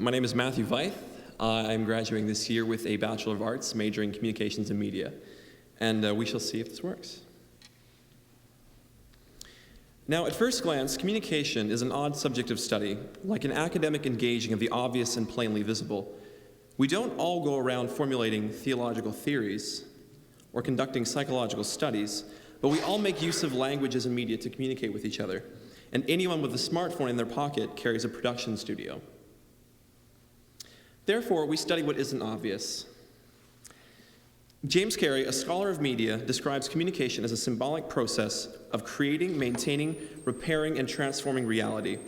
My name is Matthew Veith. I'm graduating this year with a Bachelor of Arts, majoring in Communications and Media. And we shall see if this works. Now, at first glance, communication is an odd subject of study, like an academic engaging of the obvious and plainly visible. We don't all go around formulating theological theories or conducting psychological studies, but we all make use of language as a media to communicate with each other. And anyone with a smartphone in their pocket carries a production studio. Therefore, we study what isn't obvious. James Carey, a scholar of media, describes communication as a symbolic process of creating, maintaining, repairing, and transforming reality.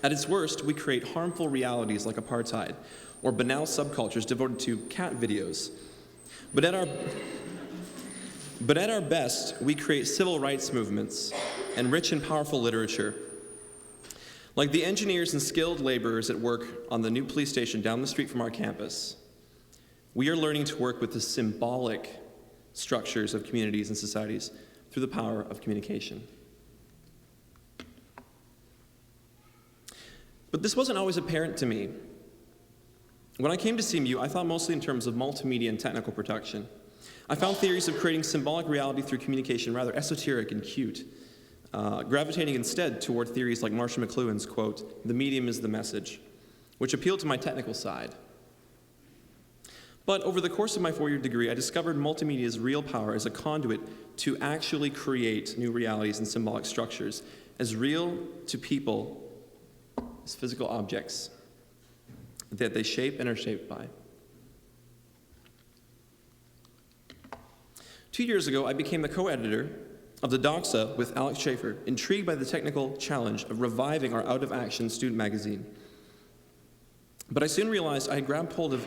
At its worst, we create harmful realities like apartheid, or banal subcultures devoted to cat videos. But at our best, we create civil rights movements and rich and powerful literature. Like the engineers and skilled laborers at work on the new police station down the street from our campus, we are learning to work with the symbolic structures of communities and societies through the power of communication. But this wasn't always apparent to me. When I came to CMU, I thought mostly in terms of multimedia and technical production. I found theories of creating symbolic reality through communication rather esoteric and cute, gravitating instead toward theories like Marshall McLuhan's quote, "The medium is the message," which appealed to my technical side. But over the course of my four-year degree, I discovered multimedia's real power as a conduit to actually create new realities and symbolic structures, as real to people as physical objects that they shape and are shaped by. 2 years ago, I became the co-editor of the Doxa with Alex Schaefer, intrigued by the technical challenge of reviving our out-of-action student magazine. But I soon realized I had grabbed hold of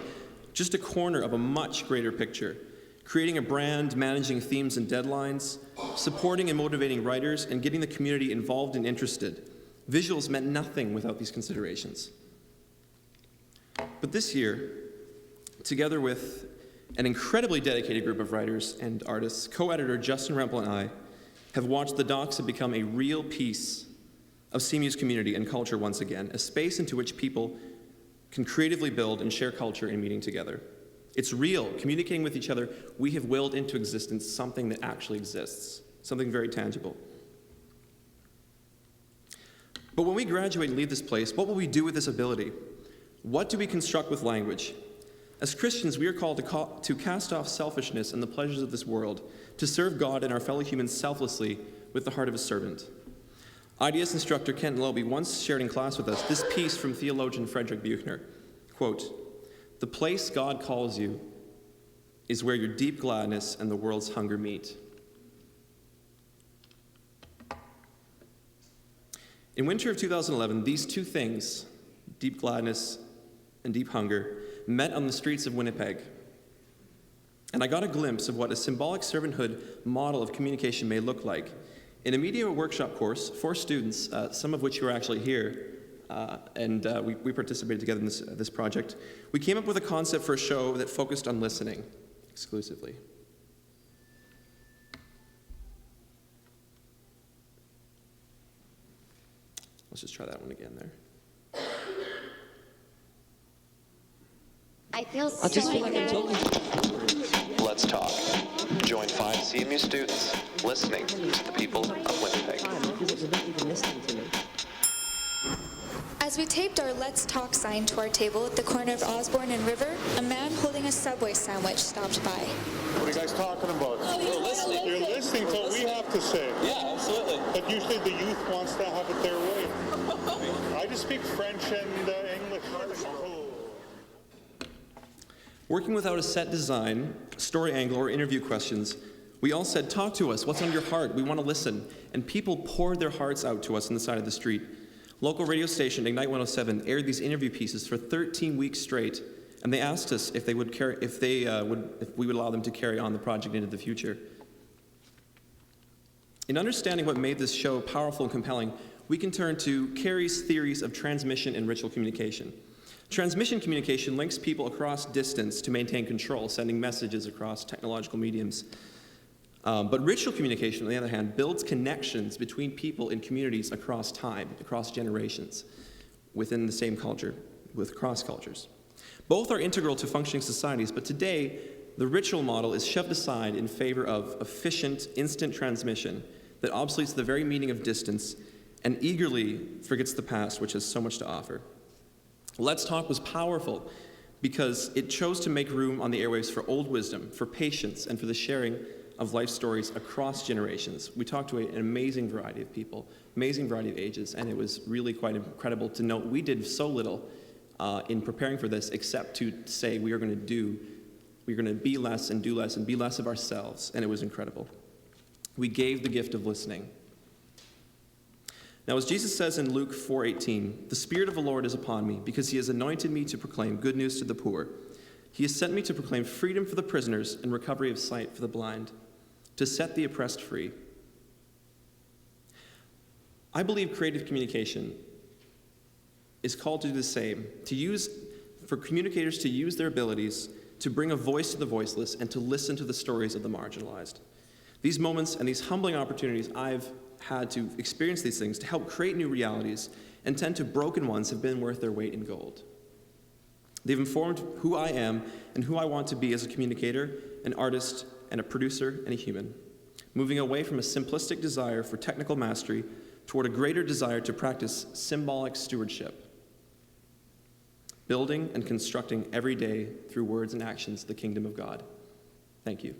just a corner of a much greater picture, creating a brand, managing themes and deadlines, supporting and motivating writers, and getting the community involved and interested. Visuals meant nothing without these considerations. But this year, together with an incredibly dedicated group of writers and artists, co-editor Justin Rempel and I have watched the Doxa become a real piece of CMU's community and culture once again, a space into which people can creatively build and share culture in meeting together. It's real, communicating with each other. We have willed into existence something that actually exists, something very tangible. But when we graduate and leave this place, what will we do with this ability? What do we construct with language? As Christians, we are called to cast off selfishness and the pleasures of this world, to serve God and our fellow humans selflessly with the heart of a servant. IDS instructor Kent Loby once shared in class with us this piece from theologian Frederick Buechner, quote, "The place God calls you is where your deep gladness and the world's hunger meet." In winter of 2011, these two things, deep gladness and deep hunger, met on the streets of Winnipeg. And I got a glimpse of what a symbolic servanthood model of communication may look like. In a media workshop course for students, some of which were actually here, and we participated together in this project, we came up with a concept for a show that focused on listening exclusively. Let's just try that one again there. I just feel like I'm talking. Let's talk. Join 5 CMU students listening to the people of Winnipeg. As we taped our Let's Talk sign to our table at the corner of Osborne and River, a man holding a Subway sandwich stopped by. What are you guys talking about? We're listening. You're listening to what we have to say. Yeah, absolutely. But usually the youth wants to have it their way. I just speak French and English. Working without a set design, story angle, or interview questions, we all said, "Talk to us. What's on your heart? We want to listen." And people poured their hearts out to us on the side of the street. Local radio station Ignite 107 aired these interview pieces for 13 weeks straight, and they asked us if we would allow them to carry on the project into the future. In understanding what made this show powerful and compelling, we can turn to Carey's theories of transmission and ritual communication. Transmission communication links people across distance to maintain control, sending messages across technological mediums. But ritual communication, on the other hand, builds connections between people in communities across time, across generations, within the same culture. with cross cultures. Both are integral to functioning societies, but today, the ritual model is shoved aside in favor of efficient, instant transmission that obsoletes the very meaning of distance and eagerly forgets the past, which has so much to offer. Let's Talk was powerful because it chose to make room on the airwaves for old wisdom, for patience, and for the sharing of life stories across generations. We talked to an amazing variety of people, amazing variety of ages, and it was really quite incredible to note we did so little in preparing for this except to say we're going to be less and do less and be less of ourselves, and it was incredible. We gave the gift of listening. Now, as Jesus says in Luke 4:18, "The Spirit of the Lord is upon me, because he has anointed me to proclaim good news to the poor. He has sent me to proclaim freedom for the prisoners and recovery of sight for the blind, to set the oppressed free." I believe creative communication is called to do the same, for communicators to use their abilities to bring a voice to the voiceless and to listen to the stories of the marginalized. These moments and these humbling opportunities I've had to experience these things to help create new realities and tend to broken ones have been worth their weight in gold. They've informed who I am and who I want to be as a communicator, an artist, and a producer, and a human, moving away from a simplistic desire for technical mastery toward a greater desire to practice symbolic stewardship, building and constructing every day through words and actions the kingdom of God. Thank you.